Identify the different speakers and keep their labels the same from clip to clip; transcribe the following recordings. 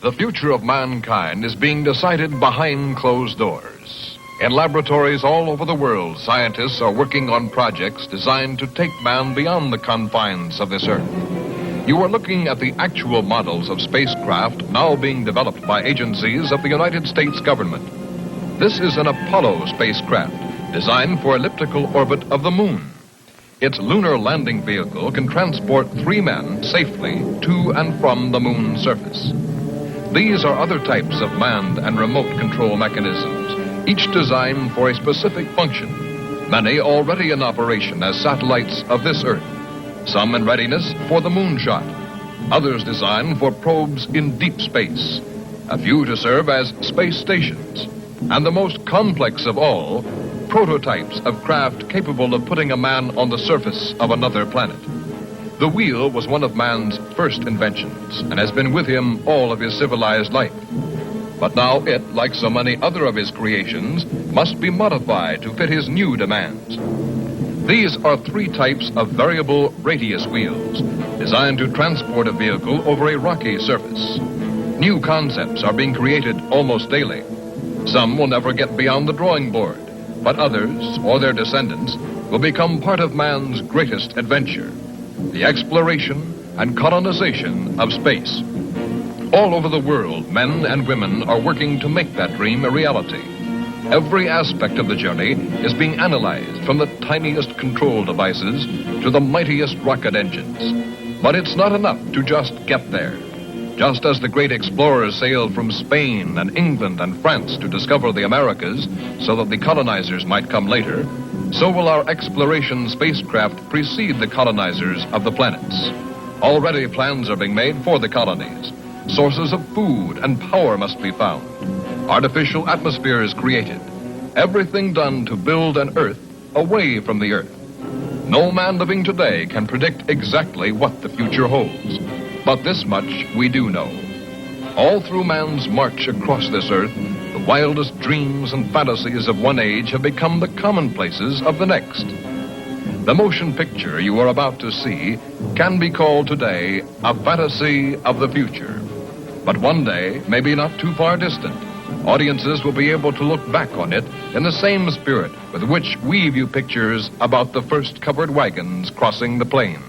Speaker 1: The future of mankind is being decided behind closed doors. In laboratories all over the world, scientists are working on projects designed to take man beyond the confines of this Earth. You are looking at the actual models of spacecraft now being developed by agencies of the United States government. This is an Apollo spacecraft designed for elliptical orbit of the moon. Its lunar landing vehicle can transport 3 men safely to and from the moon's surface. These are other types of manned and remote control mechanisms, each designed for a specific function, many already in operation as satellites of this Earth, some in readiness for the moonshot, others designed for probes in deep space, a few to serve as space stations, and the most complex of all, prototypes of craft capable of putting a man on the surface of another planet. The wheel was one of man's first inventions and has been with him all of his civilized life. But now it, like so many other of his creations, must be modified to fit his new demands. These are 3 types of variable radius wheels designed to transport a vehicle over a rocky surface. New concepts are being created almost daily. Some will never get beyond the drawing board, but others, or their descendants, will become part of man's greatest adventure, the exploration and colonization of space. All over the world, men and women are working to make that dream a reality. Every aspect of the journey is being analyzed, from the tiniest control devices to the mightiest rocket engines. But it's not enough to just get there. Just as the great explorers sailed from Spain and England and France to discover the Americas so that the colonizers might come later, so will our exploration spacecraft precede the colonizers of the planets. Already plans are being made for the colonies. Sources of food and power must be found. Artificial atmospheres created. Everything done to build an Earth away from the Earth. No man living today can predict exactly what the future holds. But this much we do know. All through man's march across this Earth, the wildest dreams and fantasies of one age have become the commonplaces of the next. The motion picture you are about to see can be called today a fantasy of the future. But one day, maybe not too far distant, audiences will be able to look back on it in the same spirit with which we view pictures about the first covered wagons crossing the plains.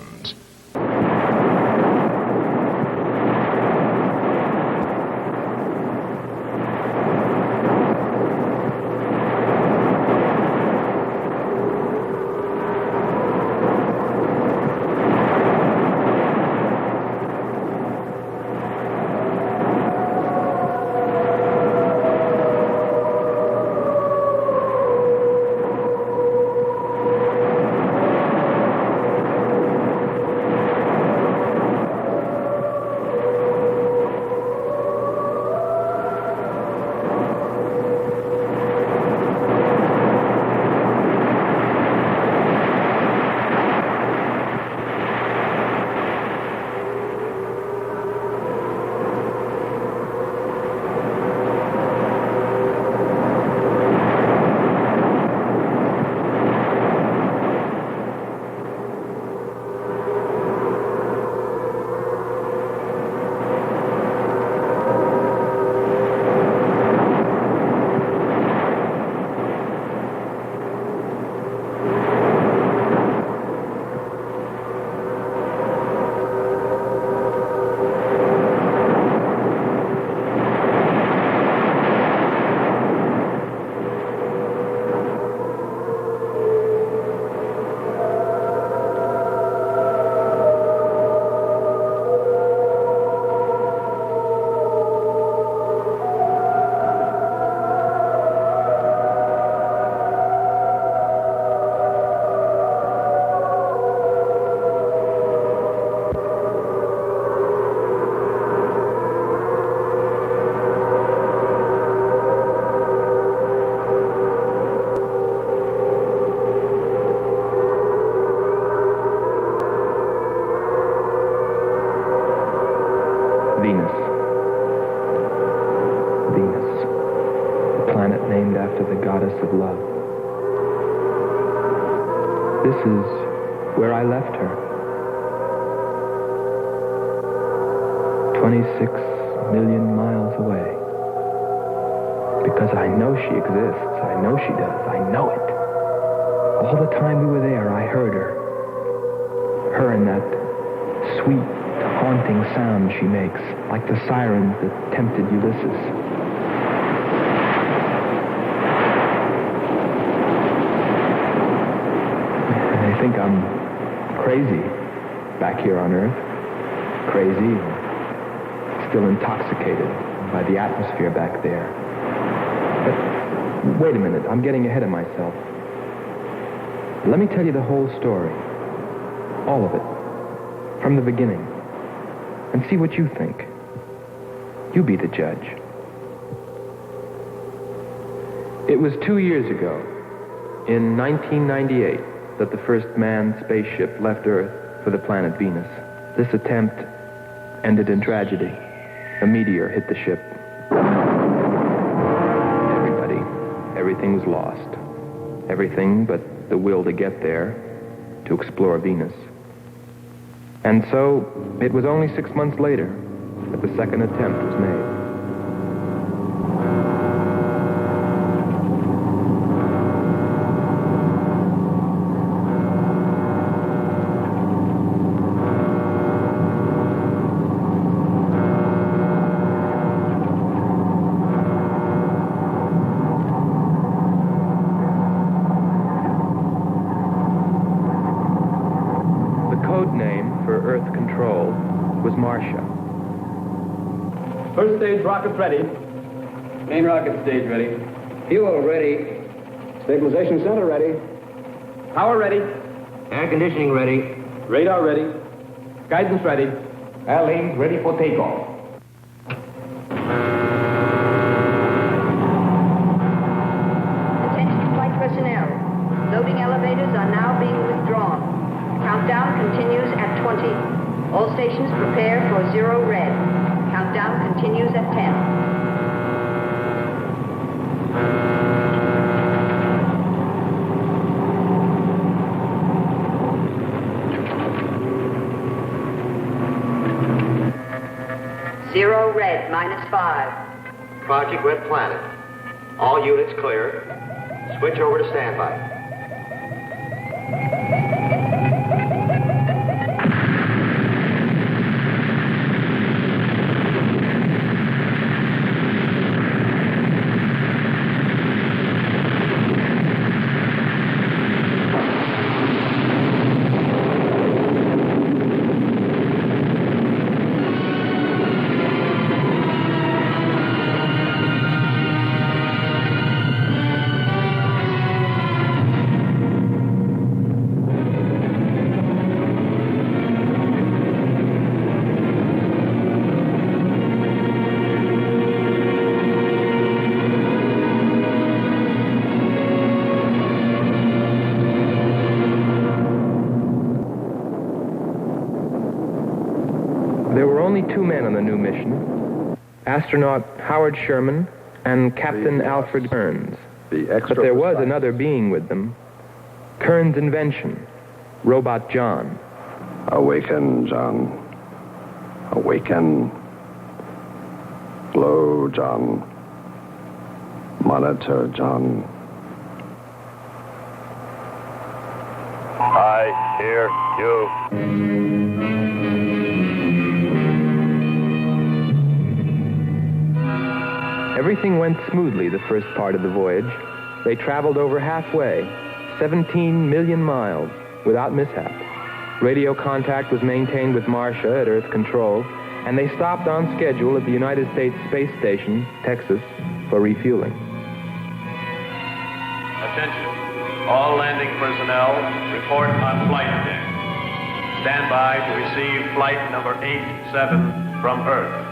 Speaker 2: of love. This is where I left her. 26 million miles away. Because I know she exists. I know she does. I know it. All the time we were there, I heard her. Her and that sweet, haunting sound she makes, like the sirens that tempted Ulysses. I think I'm crazy back here on Earth. Crazy, still intoxicated by the atmosphere back there. But wait a minute, I'm getting ahead of myself. Let me tell you the whole story. All of it. From the beginning. And see what you think. You be the judge. It was 2 years ago, in 1998, that the first manned spaceship left Earth for the planet Venus. This attempt ended in tragedy. A meteor hit the ship. Everything was lost. Everything but the will to get there, to explore Venus. And so, it was only 6 months later that the second attempt was made.
Speaker 3: First stage rockets ready. Main rocket stage ready.
Speaker 4: Fuel ready.
Speaker 3: Stabilization center ready. Power ready.
Speaker 4: Air conditioning ready.
Speaker 3: Radar ready. Guidance ready.
Speaker 4: Airlines ready for takeoff.
Speaker 5: Attention flight personnel. Loading elevators are now being withdrawn. Countdown continues at 20. All stations prepare for 0 red. Countdown continues at 10. Zero red, -5.
Speaker 4: Project Red Planet. All units clear. Switch over to standby.
Speaker 2: There were only 2 men on the new mission, astronaut Howard Sherman and Captain Alfred Kearns. But there was another being with them, Kearns' invention, Robot John.
Speaker 6: Awaken, John. Awaken. Glow, John. Monitor, John.
Speaker 7: I hear you.
Speaker 2: Everything went smoothly the first part of the voyage. They traveled over halfway, 17 million miles, without mishap. Radio contact was maintained with Marcia at Earth Control, and they stopped on schedule at the United States Space Station, Texas, for refueling.
Speaker 7: Attention. All landing personnel, report on flight deck. Stand by to receive flight number 87 from Earth.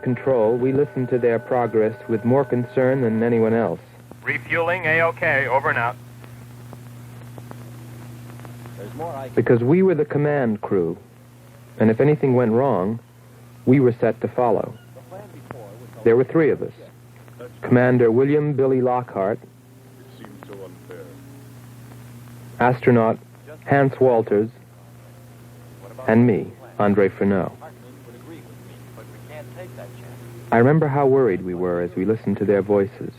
Speaker 2: with control, we listened to their progress with more concern than anyone else.
Speaker 8: Refueling A-OK, over and out.
Speaker 2: Because we were the command crew, and if anything went wrong, we were set to follow. There were three of us. Commander William Billy Lockhart, astronaut Hans Walters, and me, Andre Furneaux. I remember how worried we were as we listened to their voices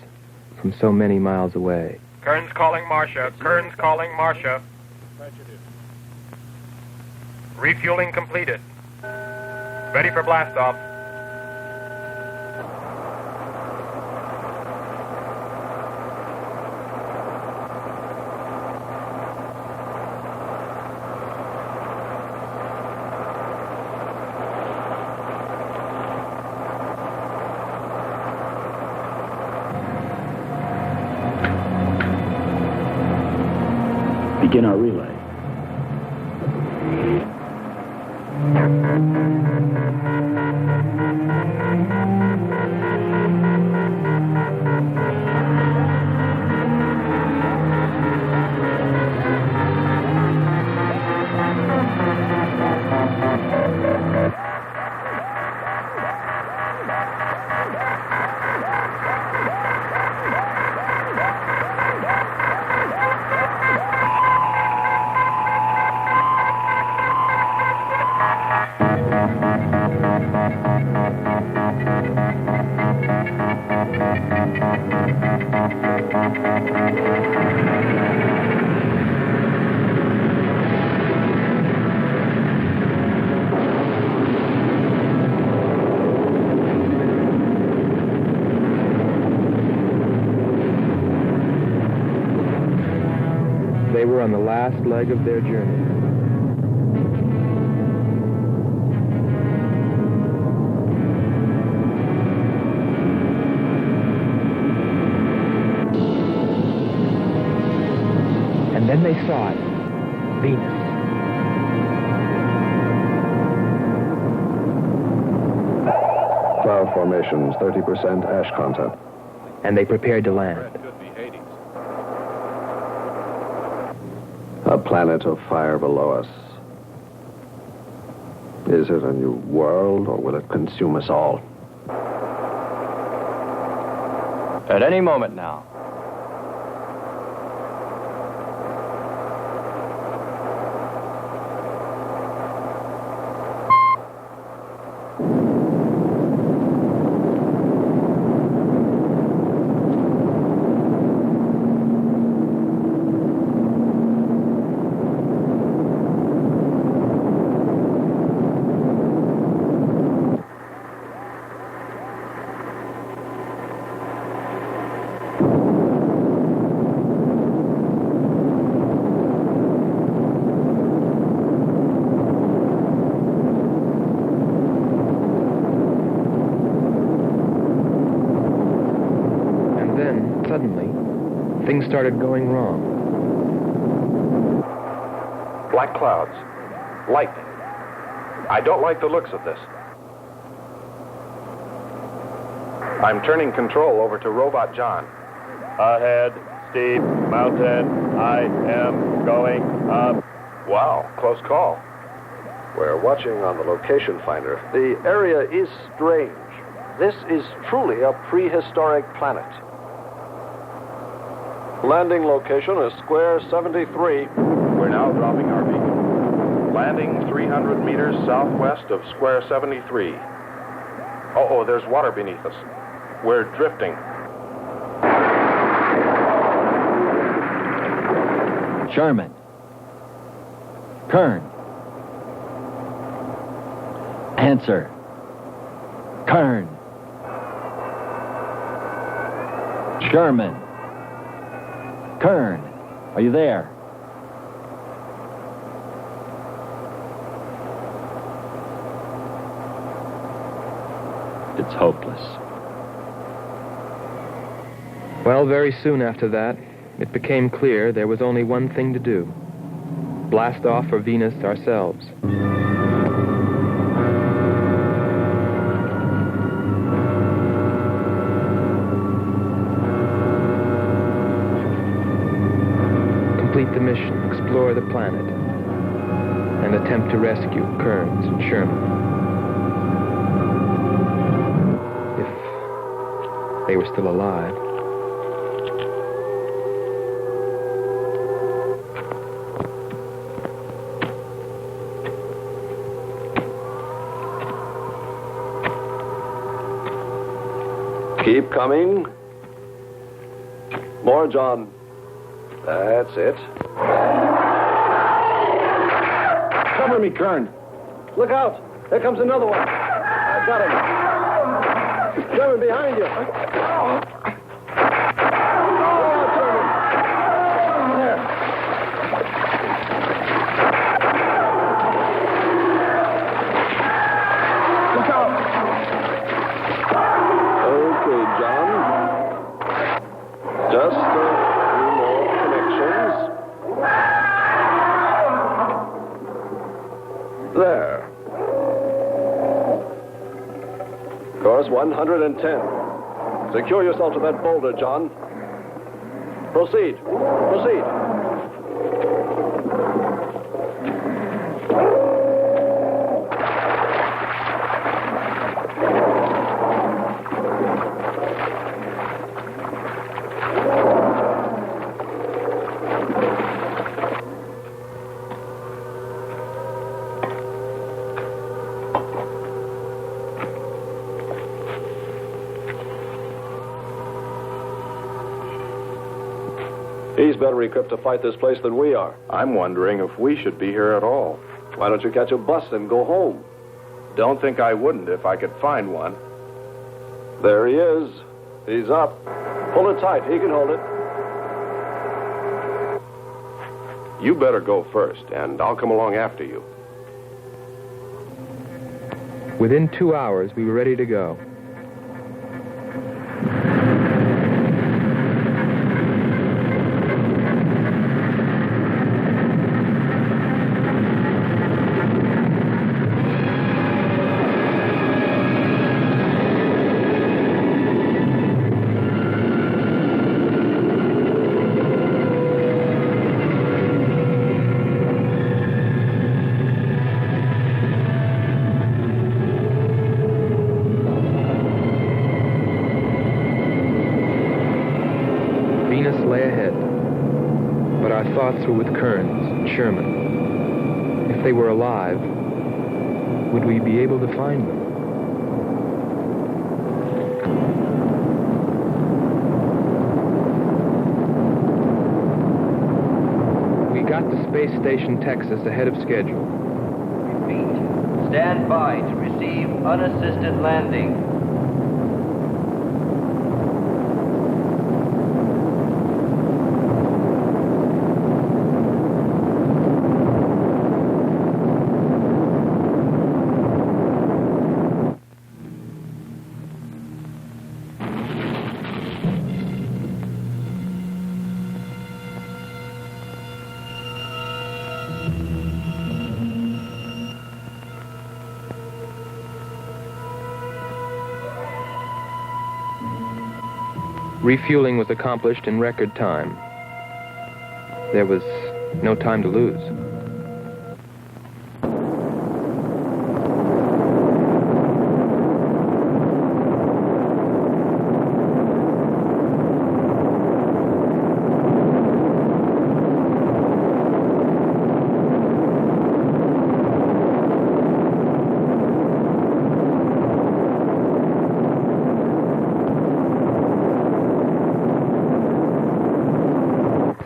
Speaker 2: from so many miles away.
Speaker 8: Kern's calling Marcia. Kern's calling Marcia. Refueling completed. Ready for blastoff.
Speaker 3: Begin our relay.
Speaker 2: They were on the last leg of their journey. And then they saw it, Venus.
Speaker 6: Cloud formations, 30% ash content.
Speaker 2: And they prepared to land.
Speaker 6: A planet of fire below us. Is it a new world, or will it consume us all?
Speaker 4: At any moment now.
Speaker 2: Suddenly, things started going wrong.
Speaker 9: Black clouds. Lightning. I don't like the looks of this. I'm turning control over to Robot John.
Speaker 7: Ahead, steep mountain. I am going up.
Speaker 9: Wow, close call.
Speaker 6: We're watching on the location finder. The area is strange. This is truly a prehistoric planet. Landing location is Square 73.
Speaker 9: We're now dropping our beacon. Landing 300 meters southwest of Square 73. Oh, there's water beneath us. We're drifting.
Speaker 10: Sherman. Kern. Answer. Kern. Sherman. Kern. Are you there? It's hopeless.
Speaker 2: Well, very soon after that, it became clear there was only one thing to do. Blast off for Venus ourselves. mission, explore the planet, and attempt to rescue Kearns and Sherman. If they were still alive.
Speaker 6: Keep coming. More, John. That's it.
Speaker 3: Cover me, Kern. Look out. There comes another one. I got him. Sherman, behind you.
Speaker 6: Just a few more connections. There. Course 110. Secure yourself to that boulder, John. Proceed. Proceed. He's better equipped to fight this place than we are.
Speaker 9: I'm wondering if we should be here at all.
Speaker 6: Why don't you catch a bus and go home?
Speaker 9: Don't think I wouldn't if I could find one.
Speaker 6: There he is. He's up. Pull it tight. He can hold it.
Speaker 9: You better go first, and I'll come along after you.
Speaker 2: Within 2 hours, we were ready to go. Were with Kearns and Sherman. If they were alive, would we be able to find them? We got to Space Station Texas ahead of schedule.
Speaker 4: Repeat. Stand by to receive unassisted landing.
Speaker 2: Refueling was accomplished in record time. There was no time to lose.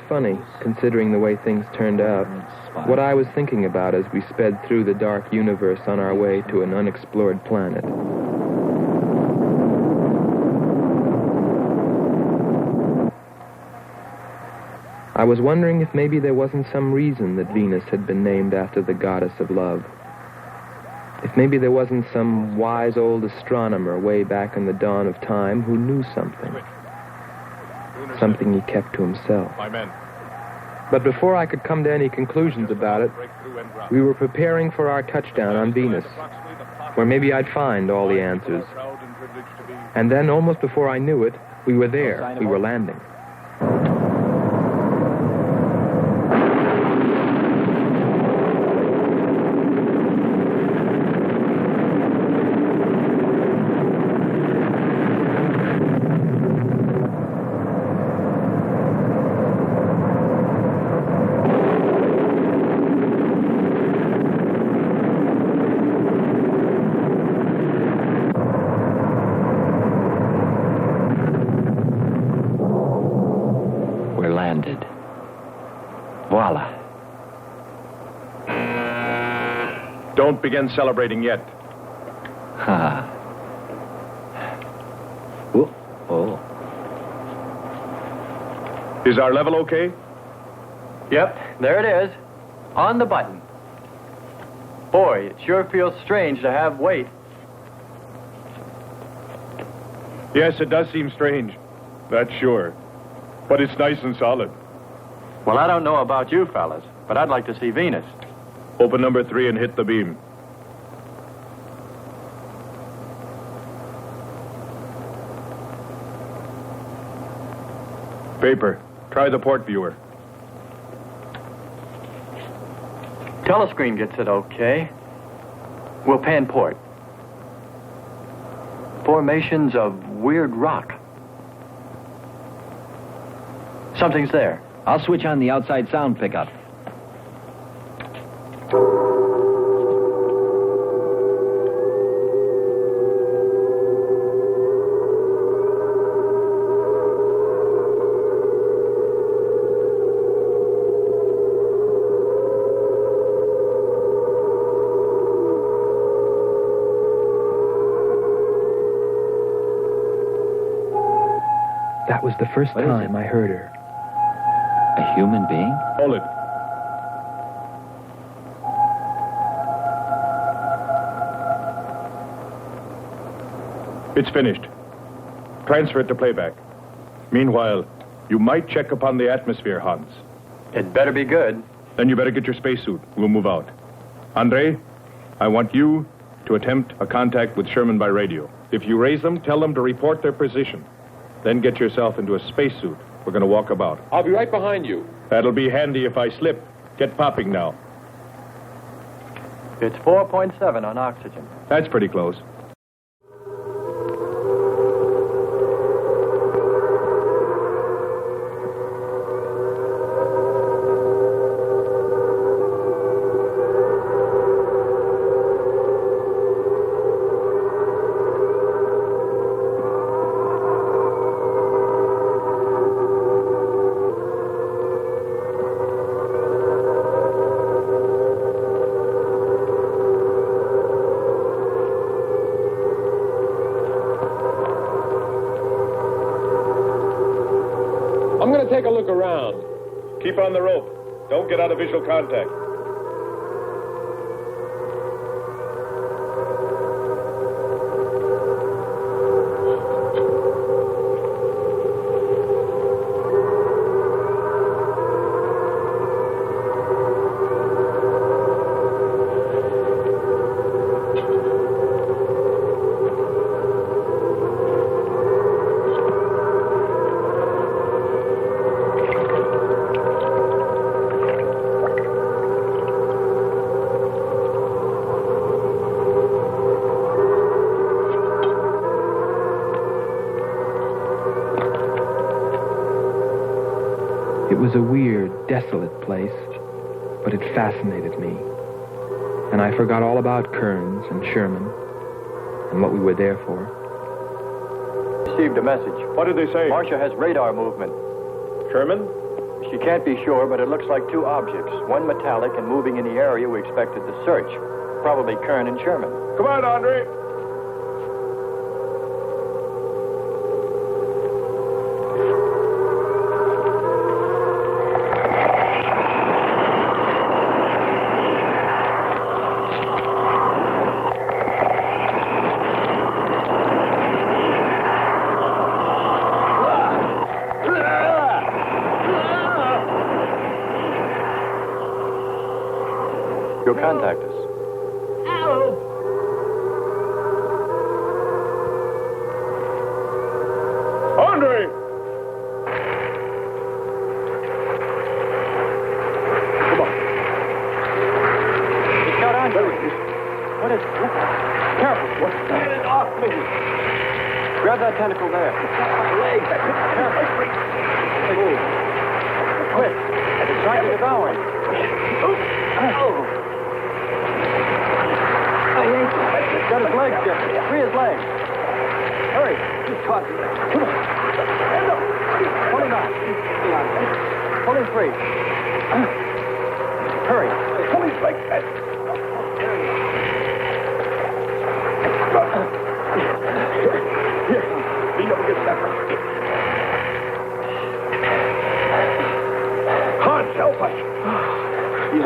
Speaker 2: Funny, considering the way things turned out. What I was thinking about as we sped through the dark universe on our way to an unexplored planet. I was wondering if maybe there wasn't some reason that Venus had been named after the goddess of love. If maybe there wasn't some wise old astronomer way back in the dawn of time who knew something. Something he kept to himself. But before I could come to any conclusions about it, we were preparing for our touchdown on Venus, where maybe I'd find all the answers. And then, almost before I knew it, we were there. We were landing.
Speaker 9: begin celebrating yet.
Speaker 10: Ha. Oh. Oh.
Speaker 9: Is our level okay?
Speaker 11: Yep, there it is. On the button. Boy, it sure feels strange to have weight.
Speaker 9: Yes, it does seem strange. That's sure. But it's nice and solid.
Speaker 11: Well, I don't know about you fellas, but I'd like to see Venus.
Speaker 9: Open number 3 and hit the beam. Paper. Try the port viewer.
Speaker 11: Telescreen gets it okay. We'll pan port. Formations of weird rock. Something's there.
Speaker 10: I'll switch on the outside sound pickup.
Speaker 2: That was the first time I heard her.
Speaker 10: A human being?
Speaker 9: Hold it. It's finished. Transfer it to playback. Meanwhile, you might check upon the atmosphere, Hans.
Speaker 11: It better be good.
Speaker 9: Then you better get your spacesuit. We'll move out. Andre, I want you to attempt a contact with Sherman by radio. If you raise them, tell them to report their position. Then get yourself into a spacesuit. We're going to walk about.
Speaker 3: I'll be right behind you.
Speaker 9: That'll be handy if I slip. Get popping now.
Speaker 11: It's 4.7 on oxygen.
Speaker 9: That's pretty close.
Speaker 3: I'm going to take a look around.
Speaker 9: Keep on the rope. Don't get out of visual contact.
Speaker 2: It was a weird, desolate place, but it fascinated me. And I forgot all about Kearns and Sherman and what we were there for.
Speaker 11: Received a message.
Speaker 9: What did they say?
Speaker 11: Marcia has radar movement.
Speaker 9: Sherman?
Speaker 11: She can't be sure, but it looks like two objects. One metallic and moving in the area we expected to search. Probably Kern and Sherman.
Speaker 9: Come on, Andre.
Speaker 11: You'll contact us.
Speaker 9: Andre!
Speaker 11: Come on. It's got Andre. What is it? Careful. Get it off me. Grab that tentacle there. It's got my leg. Careful. Quick. It's trying to devour him. He's got his legs different. Free his legs. Hurry. He's caught. Come on. Pull him out. Pull him free. Hurry. Pull his legs.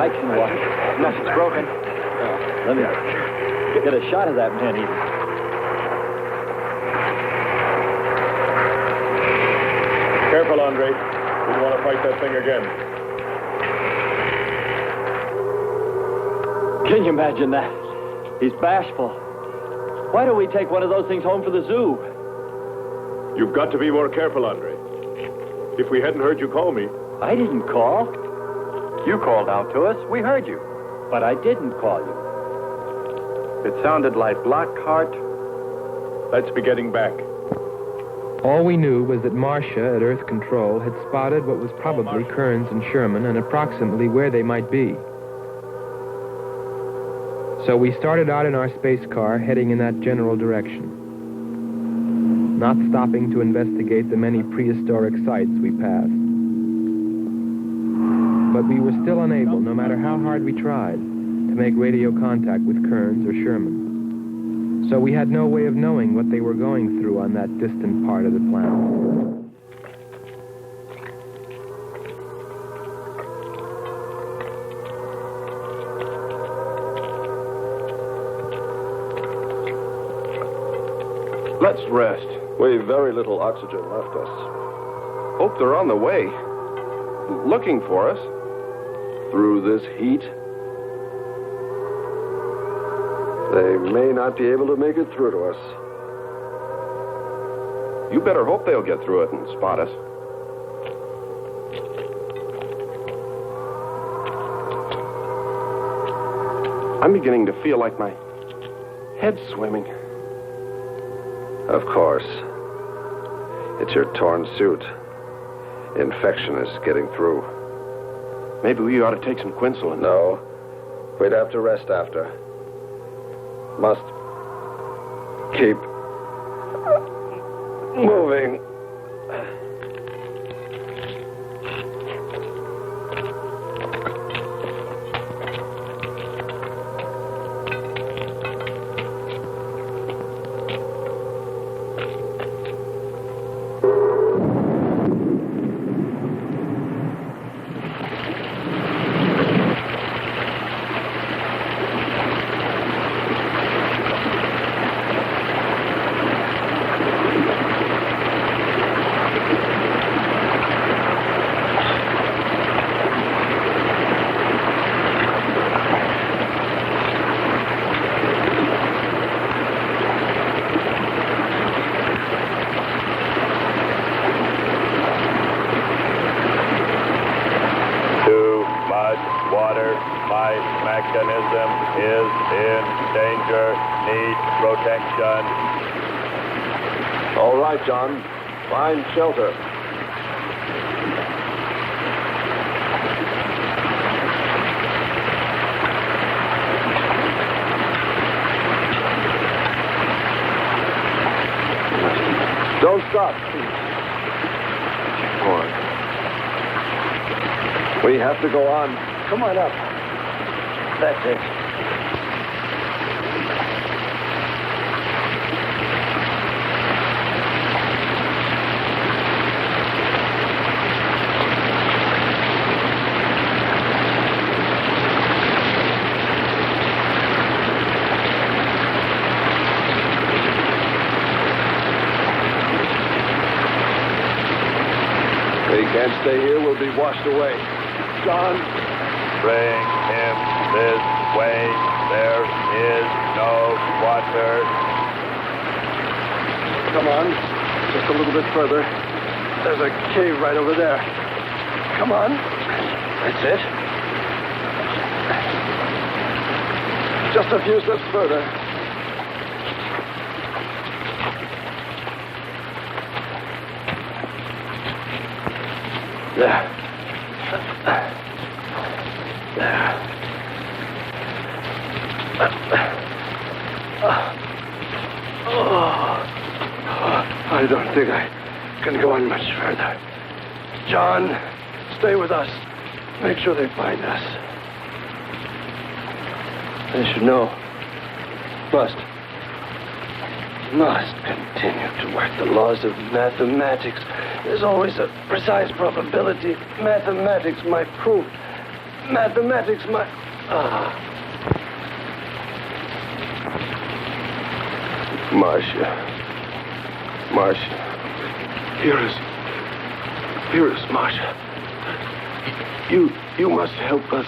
Speaker 11: I can watch. Nothing's broken. Let me get a shot of that man even.
Speaker 9: Careful, Andre. We don't want to fight that thing again.
Speaker 11: Can you imagine that? He's bashful. Why don't we take one of those things home for the zoo?
Speaker 9: You've got to be more careful, Andre. If we hadn't heard you call me...
Speaker 11: I didn't call. You called out to us. We heard you. But I didn't call you.
Speaker 9: It sounded like Lockhart. Let's be getting back.
Speaker 2: All we knew was that Marcia at Earth Control had spotted what was probably Kearns and Sherman and approximately where they might be. So we started out in our space car, heading in that general direction, not stopping to investigate the many prehistoric sites we passed. But we were still unable, no matter how hard we tried, to make radio contact with Kearns or Sherman. So we had no way of knowing what they were going through on that distant part of the planet.
Speaker 6: Let's rest. We've very little oxygen left us. Hope they're on the way. Looking for us. Through this heat. They may not be able to make it through to us. You better hope they'll get through it and spot us. I'm beginning to feel like my head's swimming. Of course. It's your torn suit. Infection is getting through. Maybe we ought to take some quinsulin. No. We'd have to rest after. Must keep moving. All right, John. Find shelter. Don't stop. Come on. We have to go on. Come on up. That's it. Can't stay here, we'll be washed away. John.
Speaker 7: Bring him this way. There is no water.
Speaker 6: Come on. Just a little bit further. There's a cave right over there. Come on. That's it. Just a few steps further. There. There. I don't think I can go on much further. John, stay with us. Make sure they find us. They should know. Must continue to work the laws of mathematics. There's always a precise probability. Mathematics might prove mathematics, my... Marcia. Here is Marcia. You must help us.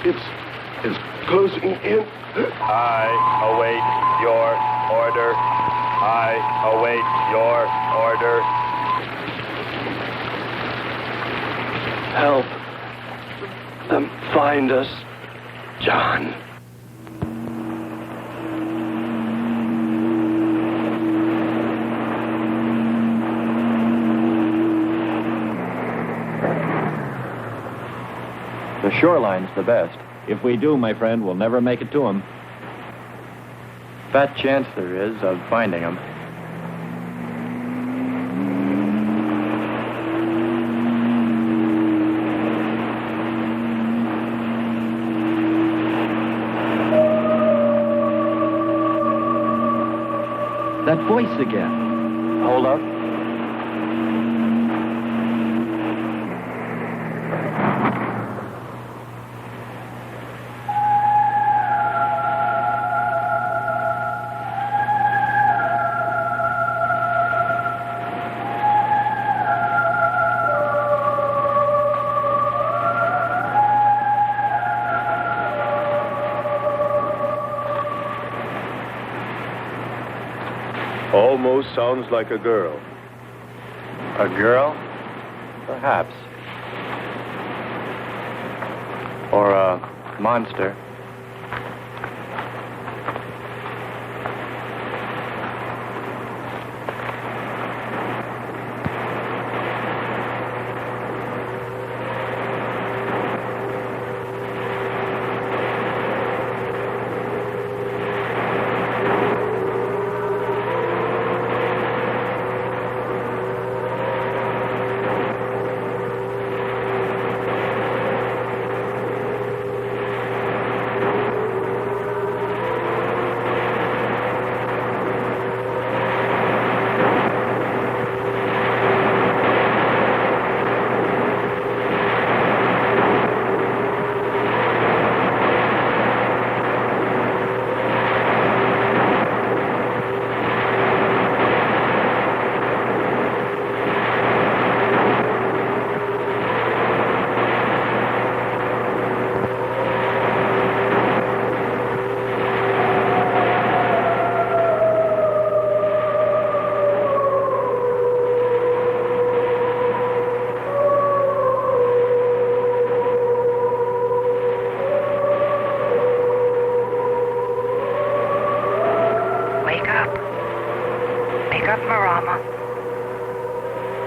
Speaker 6: It's closing in.
Speaker 7: I await your order. I await your order.
Speaker 6: Help them find us, John.
Speaker 11: The shoreline's the best.
Speaker 10: If we do, my friend, we'll never make it to him.
Speaker 11: Fat chance there is of finding him.
Speaker 10: That voice again.
Speaker 11: Hold up.
Speaker 9: Almost sounds like a girl.
Speaker 11: A girl? Perhaps. Or a monster.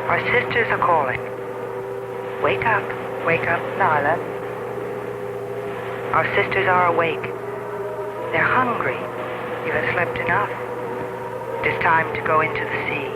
Speaker 12: Our sisters are calling. Wake up, Nyla. Our sisters are awake. They're hungry. You have slept enough. It is time to go into the sea.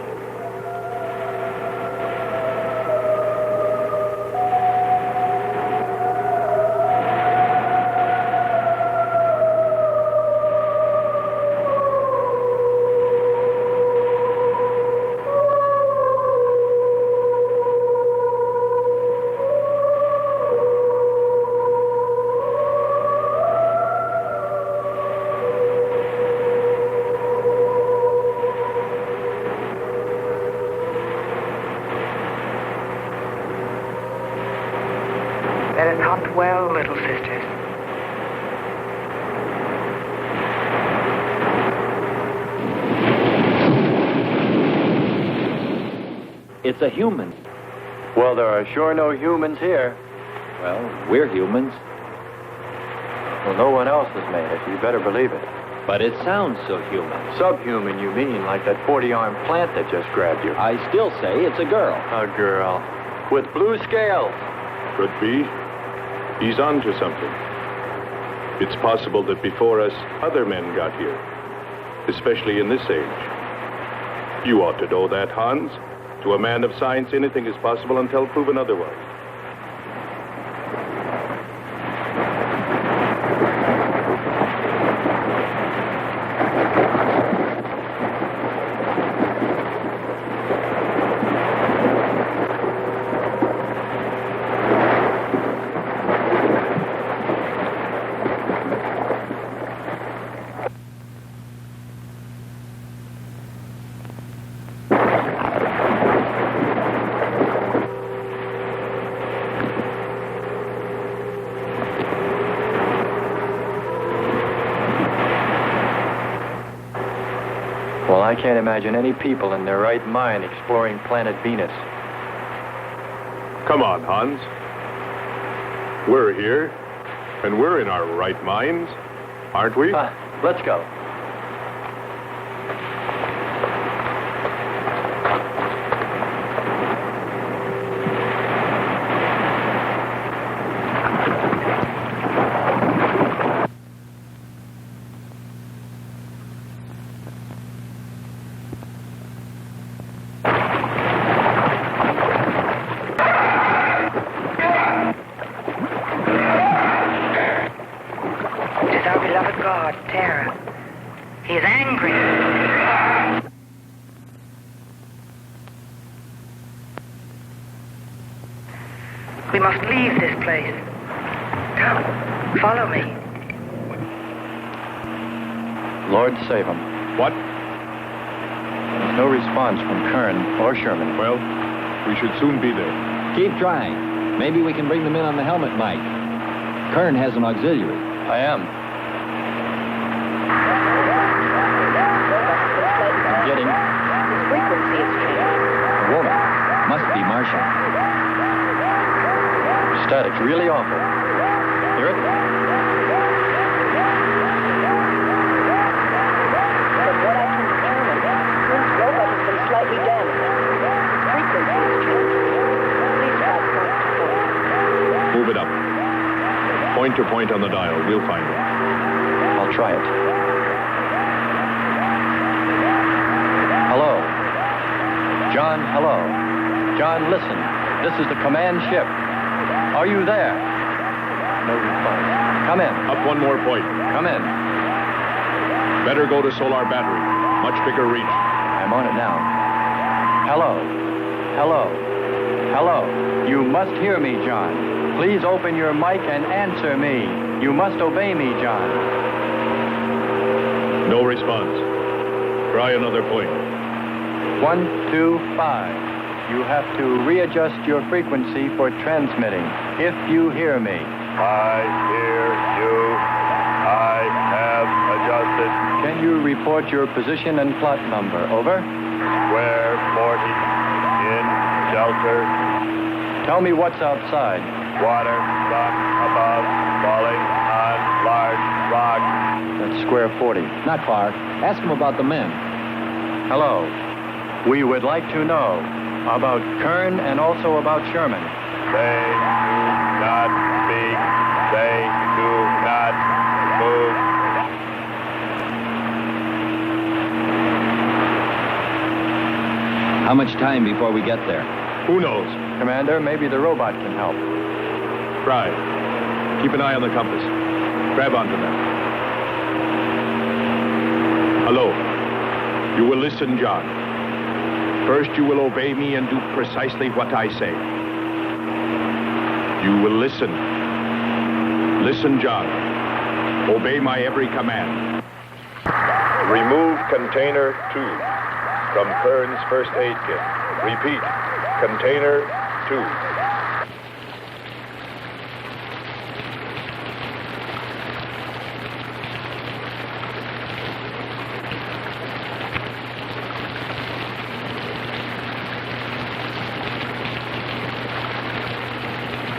Speaker 12: That is not well, little sisters.
Speaker 10: It's a human.
Speaker 11: Well, there are sure no humans here.
Speaker 10: Well, we're humans.
Speaker 11: Well, no one else has made it. You better believe it.
Speaker 10: But it sounds so human.
Speaker 11: Subhuman, you mean, like that 40-armed plant that just grabbed you.
Speaker 10: I still say it's a girl.
Speaker 11: A girl. With blue scales.
Speaker 9: Could be. He's on to something. It's possible that before us, other men got here. Especially in this age. You ought to know that, Hans. To a man of science, anything is possible until proven otherwise.
Speaker 13: Well, I can't imagine any people in their right mind exploring planet Venus.
Speaker 9: Come on, Hans. We're here, and we're in our right minds, aren't we?
Speaker 13: Let's go.
Speaker 12: We must leave this place. Come, follow me.
Speaker 13: Lord save him.
Speaker 9: What?
Speaker 13: There's no response from Kern or Sherman.
Speaker 9: Well, we should soon be there.
Speaker 14: Keep trying. Maybe we can bring them in on the helmet mic. Kern has an auxiliary.
Speaker 13: I am. I'm getting...
Speaker 5: His frequency is changing.
Speaker 14: A woman. Must be Martian.
Speaker 13: Static's really awful. Hear it?
Speaker 5: From what I can determine, Kern's robot has been slightly damaged. Frequency is changing. Please try point to point.
Speaker 9: Move it up. Point to point on the dial. We'll find it.
Speaker 13: I'll try it. Hello. John, hello. John, listen. This is the command ship. Are you there? No response. Come in.
Speaker 9: Up one more point.
Speaker 13: Come in.
Speaker 9: Better go to solar battery. Much bigger reach.
Speaker 13: I'm on it now. Hello. Hello. Hello. You must hear me, John. Please open your mic and answer me. You must obey me, John.
Speaker 9: No response. Try another point.
Speaker 13: 1, 2, 5. You have to readjust your frequency for transmitting. If you hear me.
Speaker 7: I hear you. I have adjusted.
Speaker 13: Can you report your position and plot number? Over.
Speaker 7: Square 40. In shelter.
Speaker 13: Tell me what's outside.
Speaker 7: Water, sun above, falling on large rock.
Speaker 13: That's square 40.
Speaker 14: Not far. Ask him about the men.
Speaker 13: Hello. We would like to know about Kern and also about Sherman.
Speaker 7: They do not speak. They do not move.
Speaker 14: How much time before we get there?
Speaker 9: Who knows?
Speaker 13: Commander, maybe the robot can help.
Speaker 9: Try. Keep an eye on the compass. Grab onto that. Hello. You will listen, John. First, you will obey me and do precisely what I say. You will listen. Listen, John. Obey my every command.
Speaker 6: Remove container 2 from Kern's first aid kit. Repeat, container 2.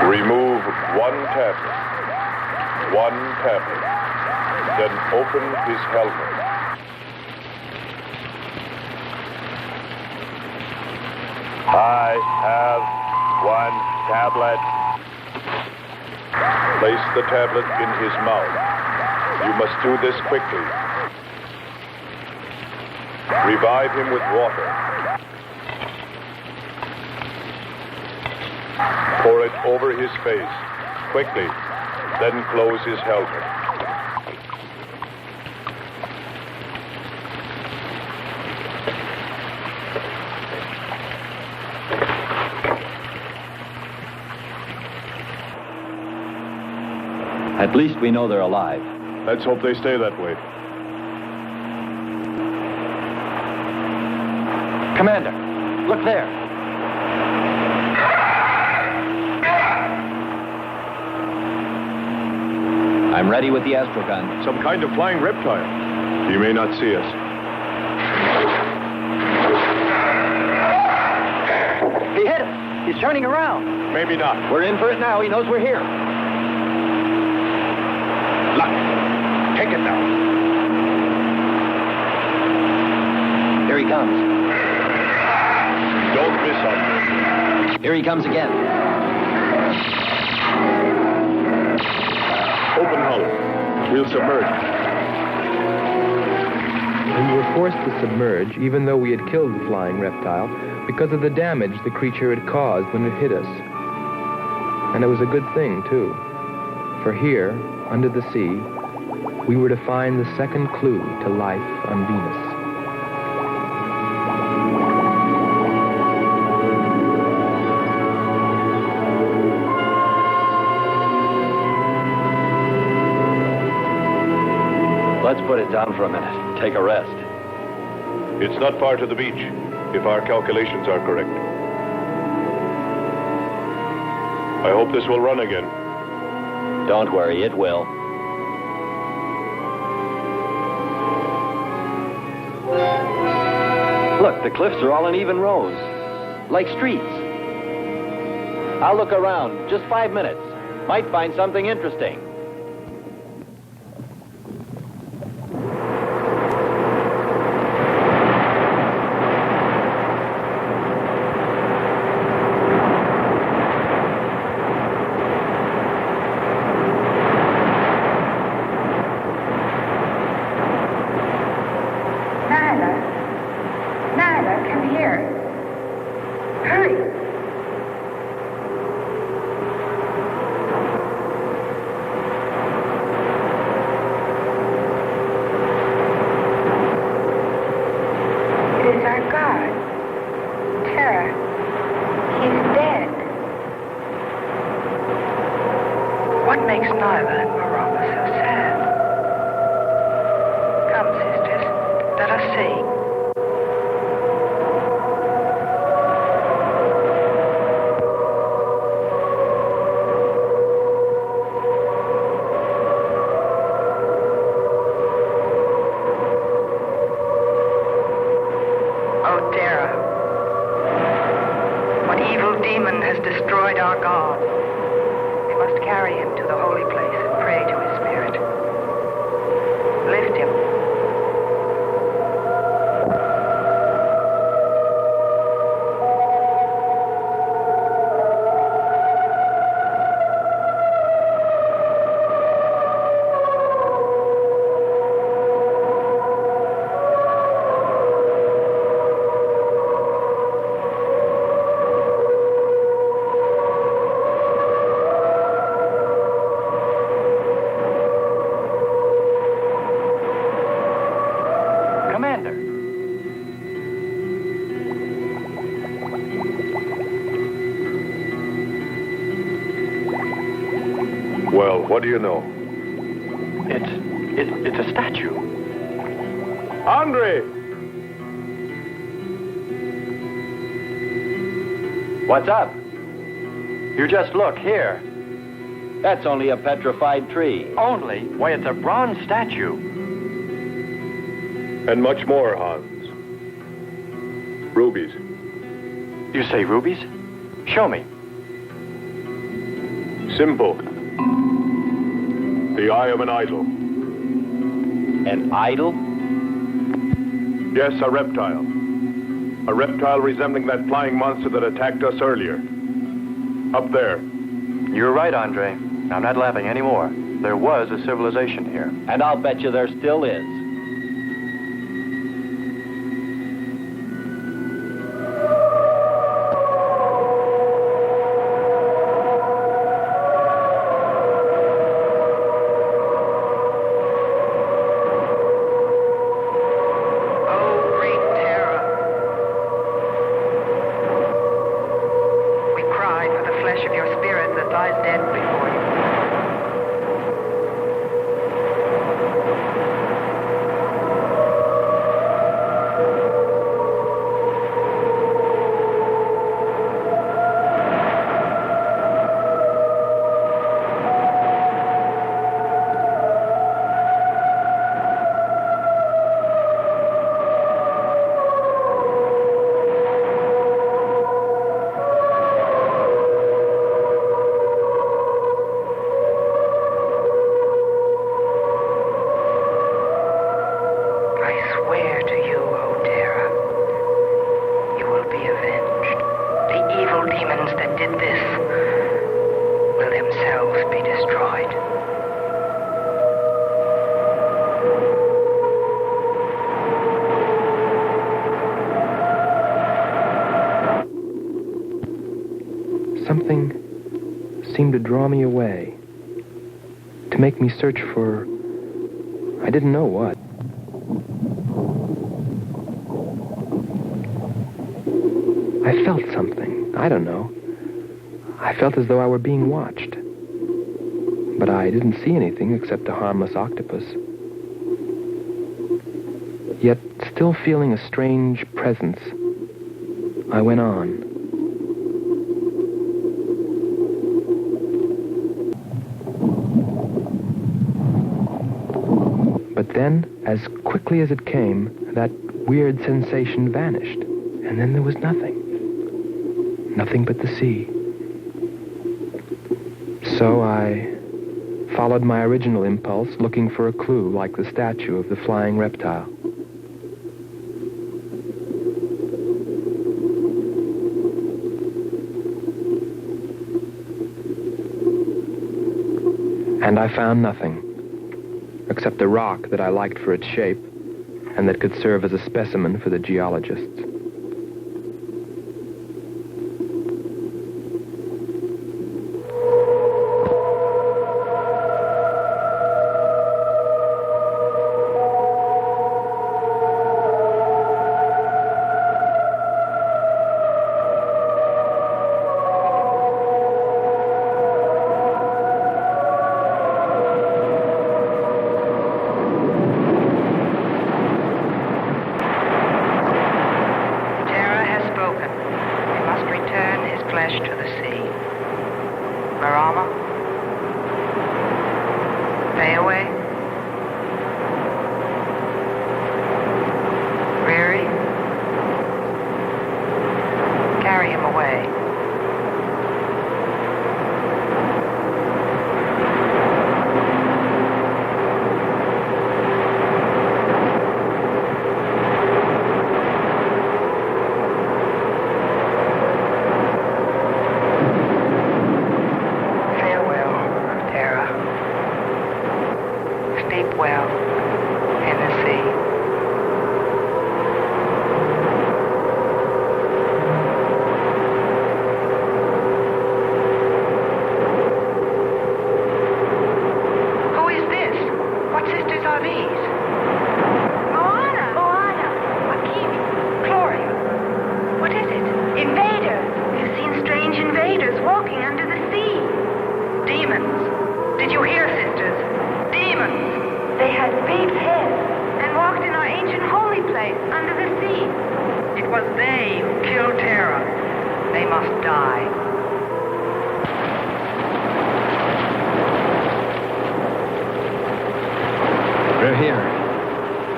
Speaker 6: Remove one tablet. One tablet. Then open his helmet.
Speaker 7: I have one tablet.
Speaker 6: Place the tablet in his mouth. You must do this quickly. Revive him with water. Pour it over his face, quickly, then close his helmet.
Speaker 14: At least we know they're alive.
Speaker 9: Let's hope they stay that way.
Speaker 13: Commander, look there.
Speaker 14: I'm ready with the astrogun.
Speaker 9: Some kind of flying reptile. He may not see us.
Speaker 14: He's turning around.
Speaker 9: Maybe not.
Speaker 14: We're in for it now. He knows we're here.
Speaker 9: Look. Take it now.
Speaker 14: Here he comes.
Speaker 9: Don't miss him.
Speaker 14: Here he comes again.
Speaker 9: Open hull. We'll submerge.
Speaker 2: We were forced to submerge, even though we had killed the flying reptile, because of the damage the creature had caused when it hit us. And it was a good thing, too. For here, under the sea, we were to find the second clue to life on Venus.
Speaker 10: Let's put it down for a minute. Take a rest.
Speaker 9: It's not far to the beach, if our calculations are correct. I hope this will run again.
Speaker 10: Don't worry, it will. Look, the cliffs are all in even rows, like streets. I'll look around. Just 5 minutes. Might find something interesting.
Speaker 9: Well, what do you know?
Speaker 13: It's a statue.
Speaker 9: Andre!
Speaker 10: What's up? You just look here. That's only a petrified tree.
Speaker 13: Only? Why, it's a bronze statue.
Speaker 9: And much more, Hans. Rubies.
Speaker 13: You say rubies? Show me.
Speaker 9: Simple. The eye of an idol.
Speaker 10: An idol?
Speaker 9: Yes, a reptile. A reptile resembling that flying monster that attacked us earlier. Up there.
Speaker 13: You're right, Andre. I'm not laughing anymore. There was a civilization here.
Speaker 10: And I'll bet you there still is.
Speaker 12: like this will themselves be destroyed.
Speaker 2: Something seemed to draw me away, to make me search for, I didn't know what. I felt something, I don't know. I felt as though I were being watched. But I didn't see anything except a harmless octopus. Yet, still feeling a strange presence, I went on. But then, as quickly as it came, that weird sensation vanished. And then there was nothing. Nothing but the sea. So I followed my original impulse, looking for a clue like the statue of the flying reptile. And I found nothing, except a rock that I liked for its shape and that could serve as a specimen for the geologists.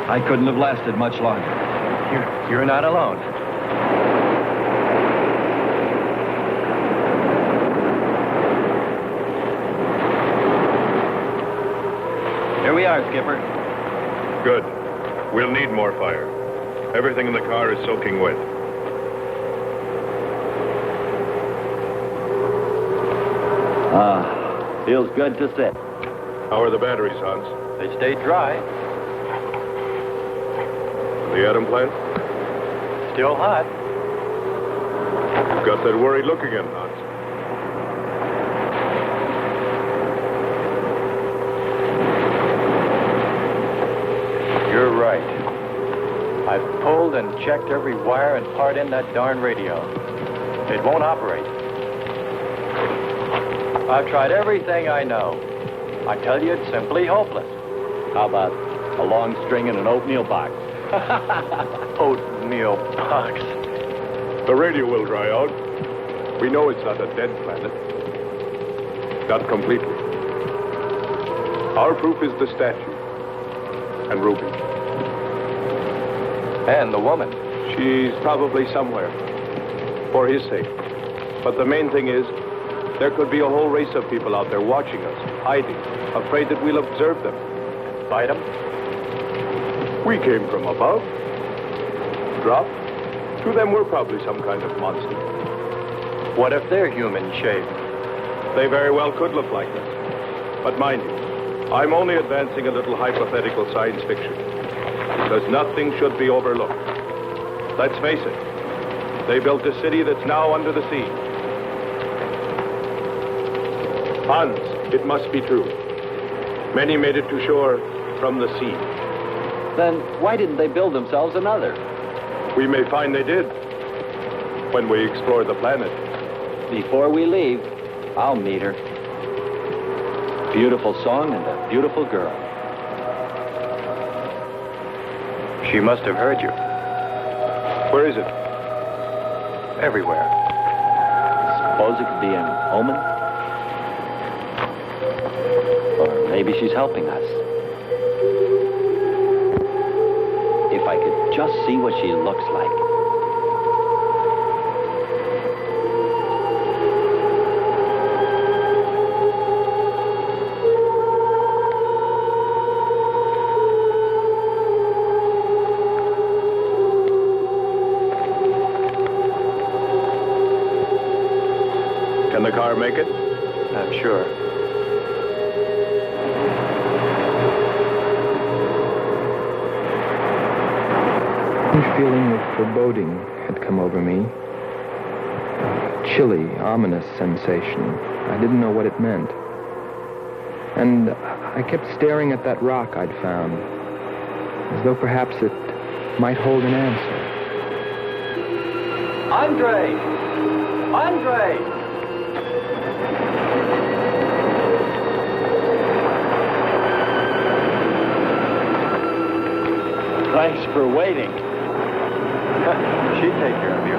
Speaker 14: I couldn't have lasted much longer.
Speaker 13: You're not alone.
Speaker 14: Here we are, Skipper.
Speaker 9: Good. We'll need more fire. Everything in the car is soaking wet.
Speaker 10: Feels good to sit.
Speaker 9: How are the batteries, Hans?
Speaker 13: They stayed dry.
Speaker 9: The atom plant?
Speaker 13: Still hot.
Speaker 9: You've got that worried look again, Hans.
Speaker 13: You're right. I've pulled and checked every wire and part in that darn radio. It won't operate. I've tried everything I know. I tell you, it's simply hopeless.
Speaker 10: How about a long string and an oatmeal box?
Speaker 13: Oatmeal box.
Speaker 9: The radio will dry out. We know it's not a dead planet. Not completely. Our proof is the statue. And Ruby.
Speaker 13: And the woman.
Speaker 9: She's probably somewhere. For his sake. But the main thing is, there could be a whole race of people out there watching us, hiding, afraid that we'll observe them.
Speaker 13: Fight them?
Speaker 9: We came from above. Dropped. To them, we're probably some kind of monster.
Speaker 13: What if they're human shaped?
Speaker 9: They very well could look like this. But mind you, I'm only advancing a little hypothetical science fiction. Because nothing should be overlooked. Let's face it, they built a city that's now under the sea. Hans, it must be true. Many made it to shore from the sea.
Speaker 14: Then why didn't they build themselves another?
Speaker 9: We may find they did when we explore the planet.
Speaker 14: Before we leave, I'll meet her. Beautiful song and a beautiful girl.
Speaker 13: She must have heard you.
Speaker 9: Where is it?
Speaker 13: Everywhere.
Speaker 14: Suppose it could be an omen? Or maybe she's helping us. If I could just see what she looks like.
Speaker 9: Can the car make it?
Speaker 13: I'm sure.
Speaker 2: A feeling of foreboding had come over me. A chilly, ominous sensation. I didn't know what it meant. And I kept staring at that rock I'd found, as though perhaps it might hold an answer.
Speaker 10: Andre! Andre! Thanks for waiting.
Speaker 13: She'd take care of you.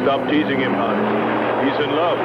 Speaker 9: Stop teasing him, Hans. He's in love.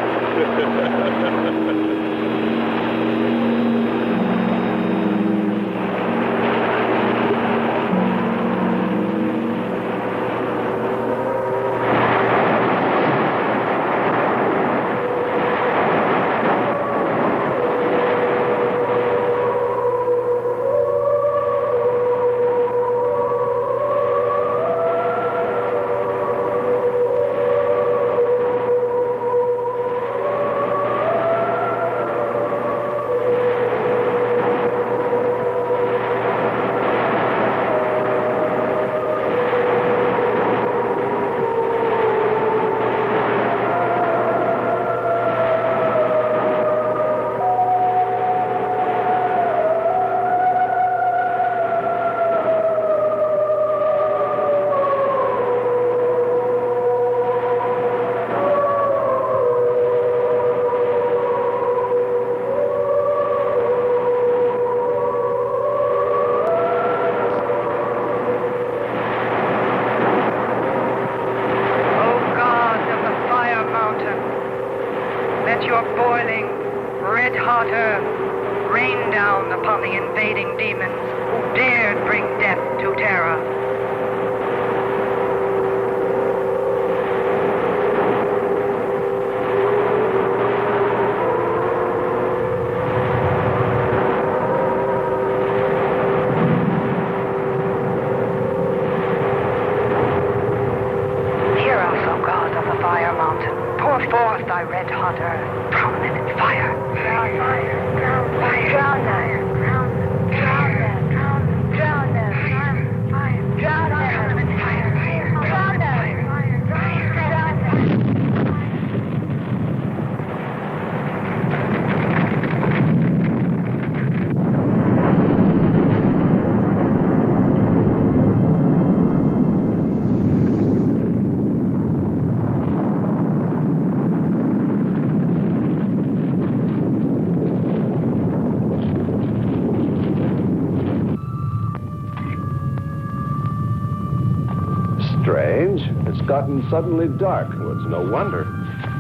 Speaker 6: Strange. It's gotten suddenly dark. Well, it's no wonder.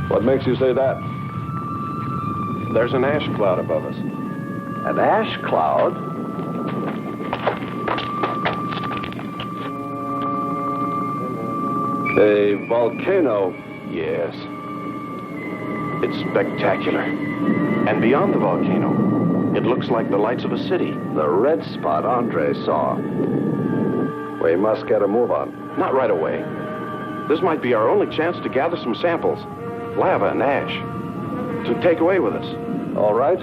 Speaker 6: What makes you say that? There's an ash cloud above us.
Speaker 10: An ash cloud?
Speaker 6: A volcano. Yes. It's spectacular. And beyond the volcano, it looks like the lights of a city.
Speaker 10: The red spot Andre saw.
Speaker 6: We must get a move on. Not right away. This might be our only chance to gather some samples. lava and ash to take away with us.
Speaker 3: All right.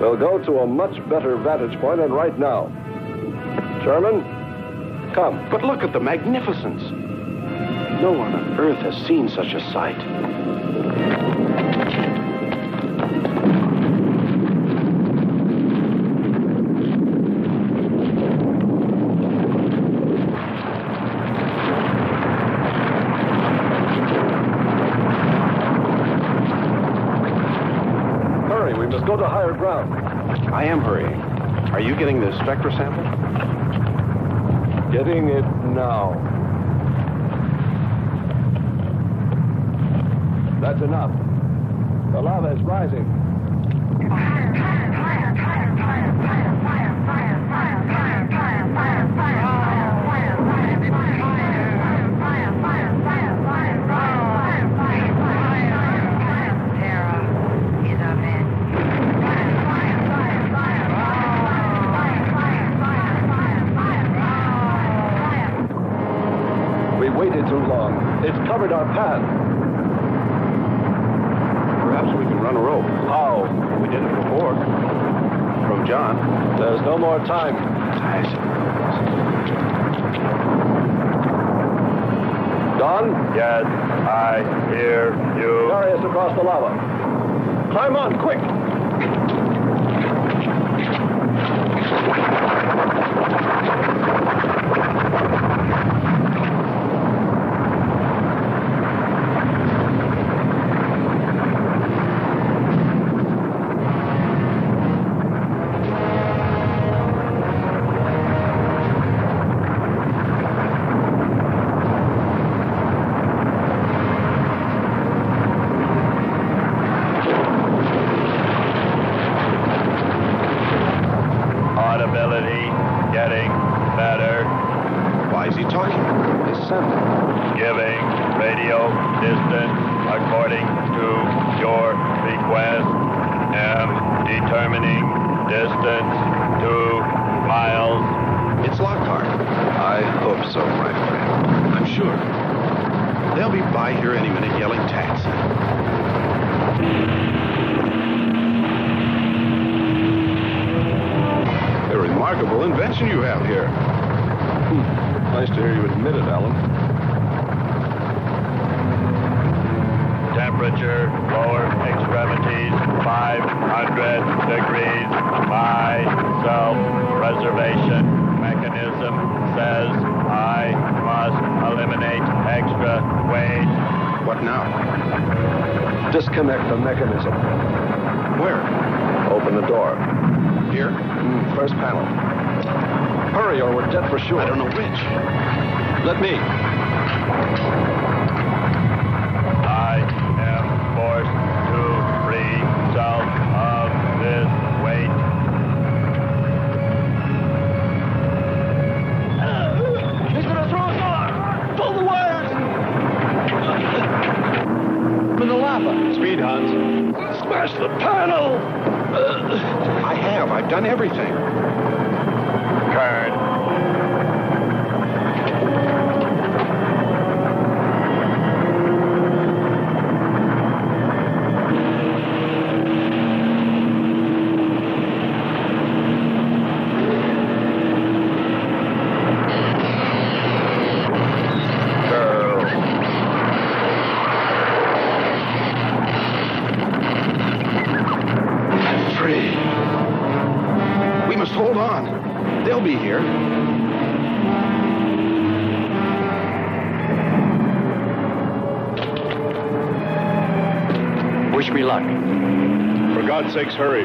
Speaker 3: We'll go to a much better vantage point, and right now. Sherman, come.
Speaker 6: But look at the magnificence. No one on Earth has seen such a sight.
Speaker 3: Hurry, we must go to higher ground.
Speaker 6: I am hurrying. Are you getting the spectra sample?
Speaker 3: Getting it now. That's enough. The lava is rising. We waited too long. It's covered our path.
Speaker 6: Perhaps we can run a rope.
Speaker 3: How?
Speaker 6: We did it before. From John.
Speaker 3: There's no more time. Don?
Speaker 7: Yes, I hear you.
Speaker 3: Carry us across the lava. Climb on, quick!
Speaker 7: Audibility getting better.
Speaker 6: Why is he talking? Listen.
Speaker 7: Giving radio distance according to your request. Am determining distance 2 miles.
Speaker 6: It's Lockhart. I hope so, my friend. I'm sure. They'll be by here any minute yelling taxi. A remarkable invention you have here.
Speaker 3: Nice to hear you admit it, Alan.
Speaker 7: Temperature, lower extremities, 500 degrees. My self-preservation mechanism says I must eliminate extra weight.
Speaker 6: What now?
Speaker 3: Disconnect the mechanism.
Speaker 6: Where?
Speaker 3: Open the door.
Speaker 6: Here?
Speaker 3: First panel. Hurry or we're dead for sure.
Speaker 6: I don't know which.
Speaker 3: Let me.
Speaker 7: I am forced to free myself of this weight.
Speaker 11: He's gonna throw us off! Pull the wires!
Speaker 14: In the lava.
Speaker 6: Speed, Hans.
Speaker 3: Smash the panel!
Speaker 6: I've done everything.
Speaker 7: Kern.
Speaker 6: Hold on. They'll be here.
Speaker 14: Wish me luck.
Speaker 9: For God's sakes, hurry.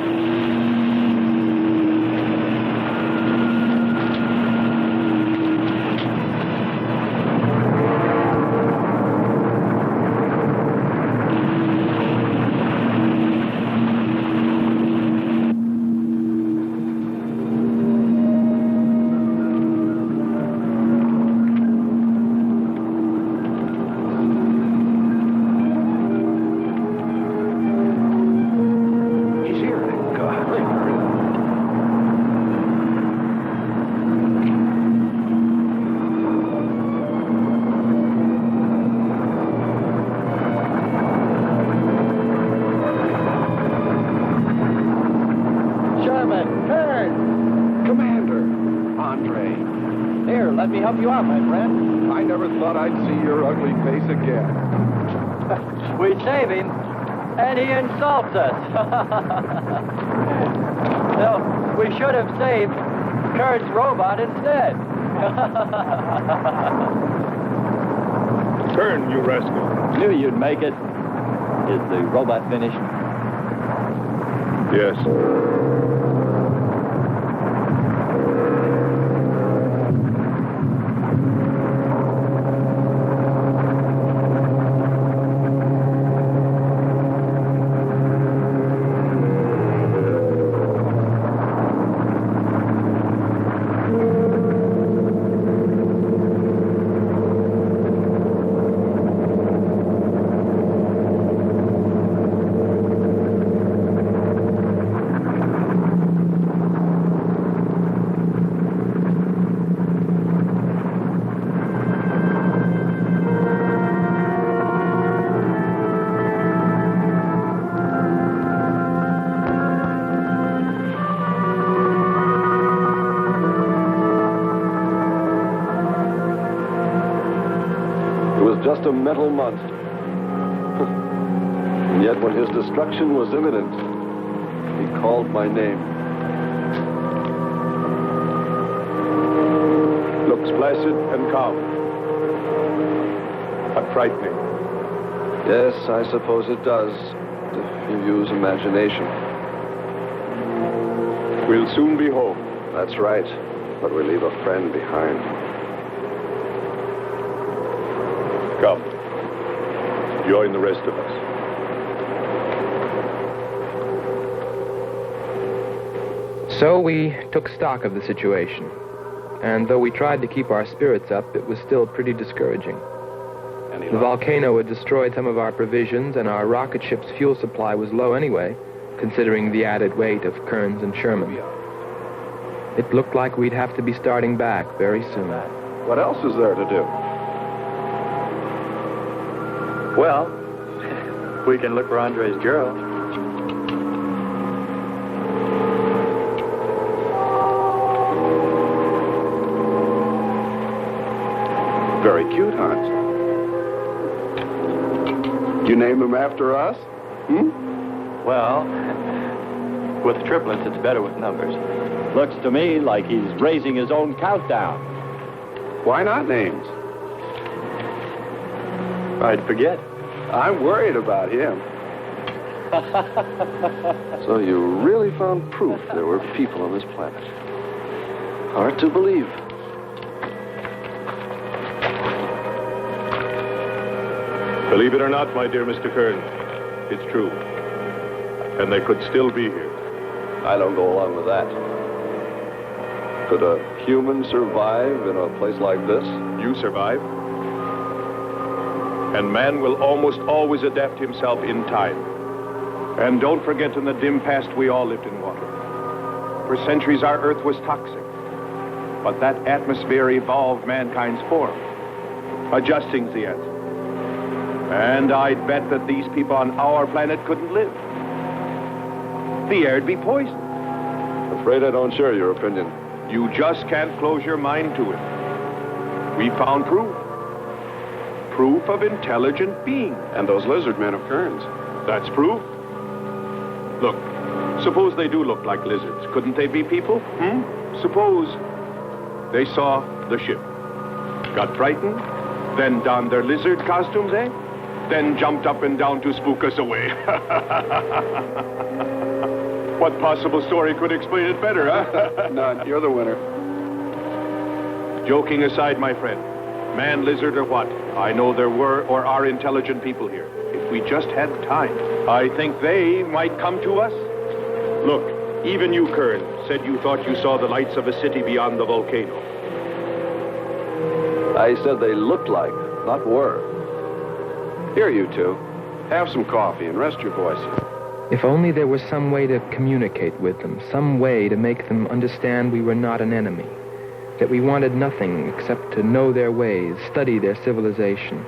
Speaker 14: you are, my friend.
Speaker 6: I never thought I'd see your ugly face again.
Speaker 14: We save him, and he insults us. No, we should have saved Kurt's robot instead.
Speaker 9: Turn, you rascal.
Speaker 14: Knew you'd make it. Is the robot finished?
Speaker 9: Yes.
Speaker 6: Just a metal monster. And yet when his destruction was imminent, he called my name.
Speaker 9: Looks placid and calm. But frightening.
Speaker 6: Yes, I suppose it does, if you use imagination.
Speaker 9: We'll soon be home.
Speaker 6: That's right, but we leave a friend behind.
Speaker 9: Come. Join the rest of us.
Speaker 2: So we took stock of the situation. And though we tried to keep our spirits up, it was still pretty discouraging. The volcano had destroyed some of our provisions, and our rocket ship's fuel supply was low anyway, considering the added weight of Kearns and Sherman. It looked like we'd have to be starting back very soon.
Speaker 6: What else is there to do?
Speaker 10: Well, we can look for Andre's girl.
Speaker 6: Very cute, Hans. You name him after us?
Speaker 10: Well, with triplets, it's better with numbers. Looks to me like he's raising his own countdown.
Speaker 6: Why not names?
Speaker 10: I'd forget.
Speaker 6: I'm worried about him. So you really found proof there were people on this planet. Hard to believe.
Speaker 9: Believe it or not, my dear Mr. Kearns, it's true. And they could still be here.
Speaker 6: I don't go along with that. Could a human survive in a place like this?
Speaker 9: You survive. And man will almost always adapt himself in time. And don't forget, in the dim past, we all lived in water. For centuries, our Earth was toxic. But that atmosphere evolved mankind's form, adjusting the answer. And I'd bet that these people on our planet couldn't live. The air'd be poisoned.
Speaker 6: Afraid I don't share your opinion.
Speaker 9: You just can't close your mind to it. We found proof. Proof of intelligent being.
Speaker 6: And those lizard men of Kearns.
Speaker 9: That's proof. Look, suppose they do look like lizards. Couldn't they be people? Suppose they saw the ship, got frightened, then donned their lizard costumes, Then jumped up and down to spook us away. What possible story could explain it better, huh?
Speaker 6: None. You're the winner.
Speaker 9: Joking aside, my friend, man, lizard, or what, I know there were or are intelligent people here. If we just had time, I think they might come to us. Look, even you, Kern, said you thought you saw the lights of a city beyond the volcano.
Speaker 6: I said they looked like, not were. Here, you two. Have some coffee and rest your voices.
Speaker 2: If only there was some way to communicate with them, some way to make them understand we were not an enemy, that we wanted nothing except to know their ways, study their civilization.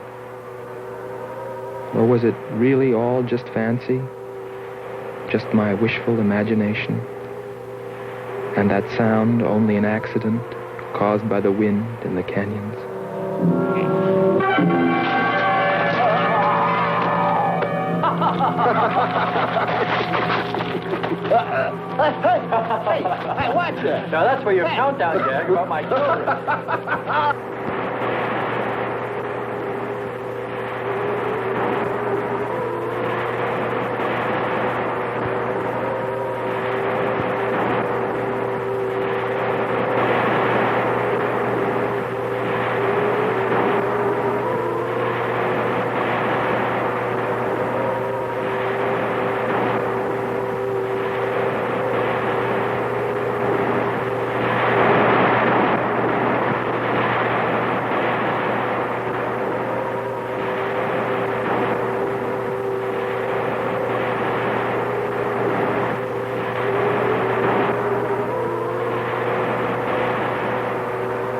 Speaker 2: Or was it really all just fancy? Just my wishful imagination? And that sound only an accident? caused by the wind in the canyons.
Speaker 10: Hey, watch it. Now, that's for your countdown gag about my children.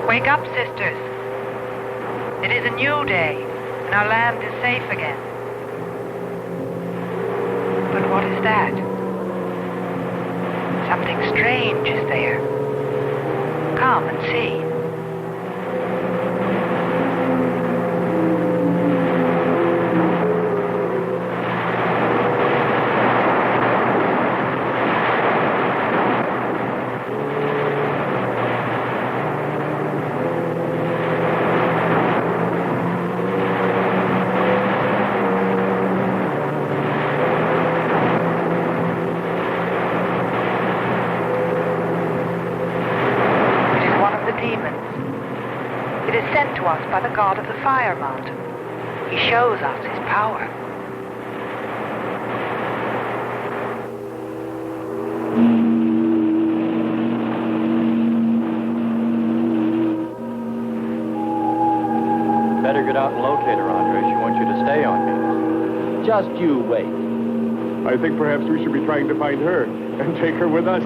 Speaker 12: Wake up, sisters. It is a new day, and our land is safe again. But what is that? Something strange is there. Come and see. By the god of the fire mountain. He shows us his power.
Speaker 13: Better get out and locate her, Andre. She wants you to stay on me.
Speaker 10: Just you wait.
Speaker 9: I think perhaps we should be trying to find her and take her with us.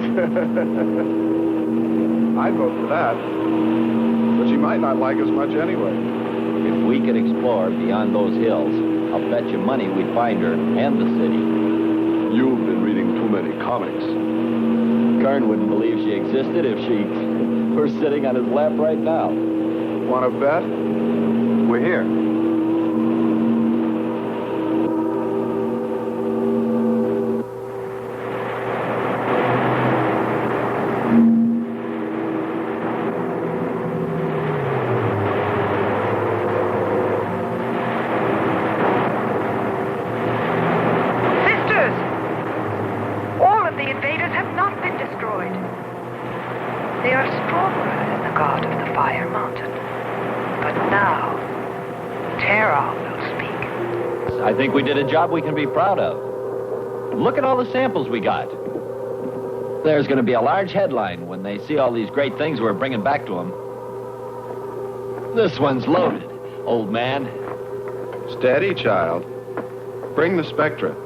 Speaker 6: I'd vote for that. But she might not like us much anyway.
Speaker 14: If we could explore beyond those hills, I'll bet you money we'd find her and the city.
Speaker 6: You've been reading too many comics.
Speaker 14: Kern wouldn't believe she existed if she were sitting on his lap right now.
Speaker 6: Want to bet? We're here.
Speaker 14: I think we did a job we can be proud of. Look at all the samples we got. There's going to be a large headline when they see all these great things we're bringing back to them. This one's loaded, old man.
Speaker 6: Steady, child. Bring the Spectra.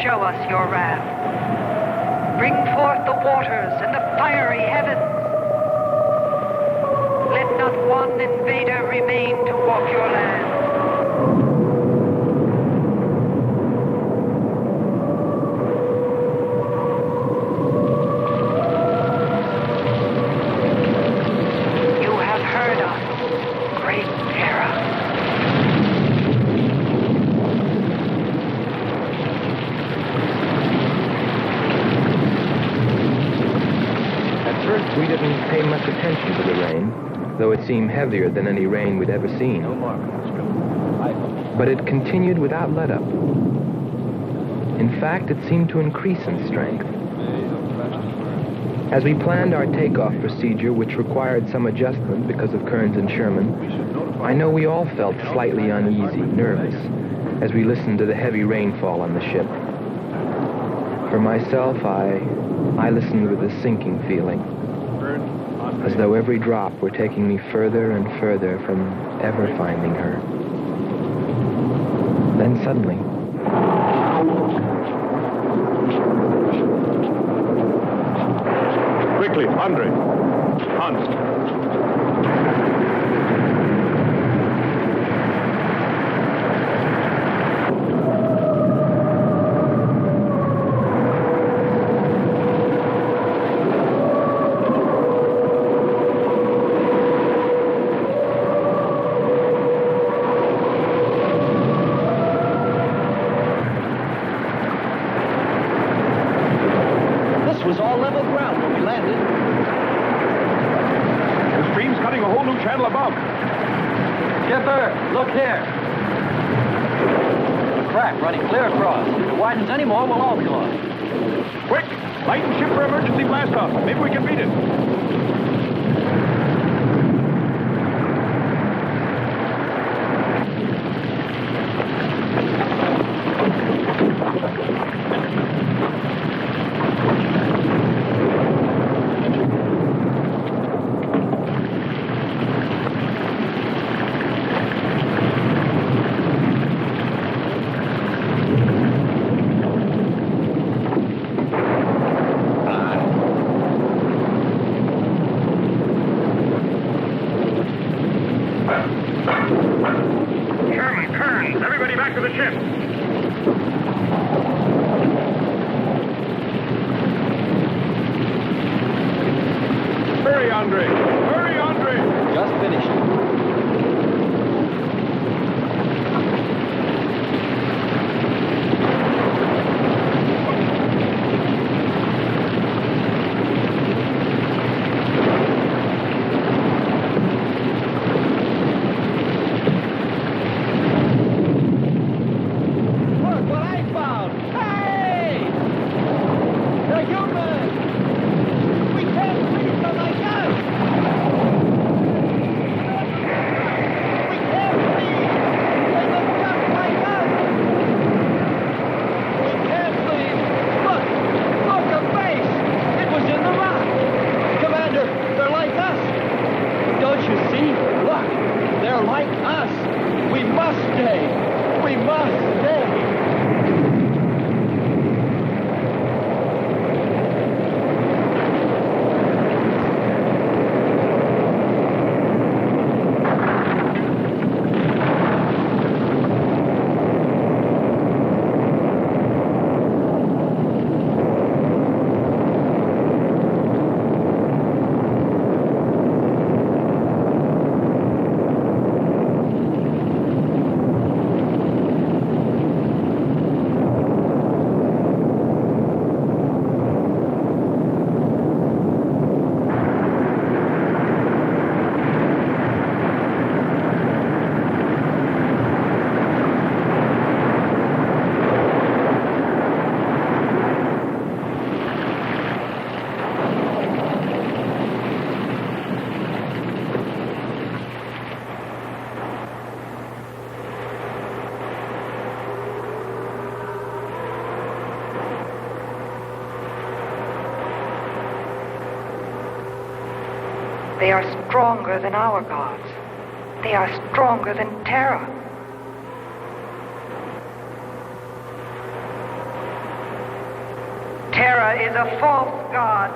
Speaker 12: Show us your wrath. Bring forth the waters and the fiery heavens. Let not one invader remain to walk your land. You have heard us, great Terra.
Speaker 2: We didn't pay much attention to the rain, though it seemed heavier than any rain we'd ever seen. But it continued without let-up. In fact, it seemed to increase in strength. As we planned our takeoff procedure, which required some adjustment because of Kearns and Sherman, I know we all felt slightly uneasy, nervous, as we listened to the heavy rainfall on the ship. For myself, I listened with a sinking feeling, as though every drop were taking me further and further from ever finding her. Then suddenly,
Speaker 9: quick, Quickly, Andre. Hans.
Speaker 14: Was all level ground when we landed.
Speaker 9: The stream's cutting a whole new channel above.
Speaker 14: Skipper, look here. A crack running clear across. If it widens any more, we'll all be lost.
Speaker 9: Quick! Lighten ship for emergency blast-off. Maybe we can beat it.
Speaker 8: Sherman, Kearns, everybody back to the ship.
Speaker 9: Hurry, Andre! Hurry, Andre!
Speaker 14: Just finished.
Speaker 11: Look what I found! Hey! They're human! We can't treat them like us! We can't leave! They look just like us! We can't leave! Look! Look, a face! It was in the rock! Commander, they're like us! Don't you see? Look! They're like us! We must stay! We must stay!
Speaker 12: They are stronger than our gods. They are stronger than Terra. Terra is a false god.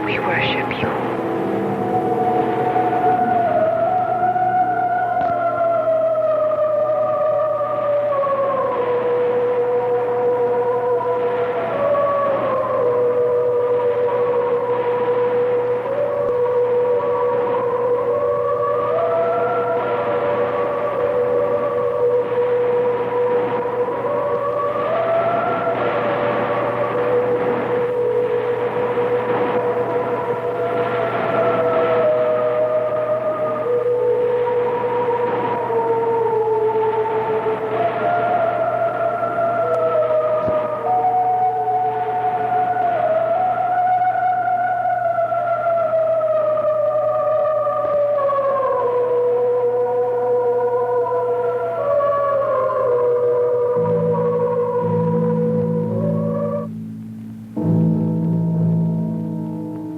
Speaker 12: We worship you.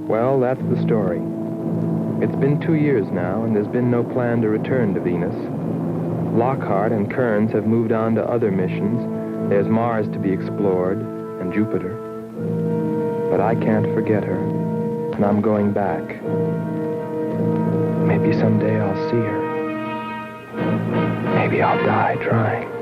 Speaker 2: Well, that's the story. It's been 2 years now, and there's been no plan to return to Venus. Lockhart and Kearns have moved on to other missions. There's Mars to be explored, and Jupiter. But I can't forget her, and I'm going back. Maybe someday I'll see her. Maybe I'll die trying.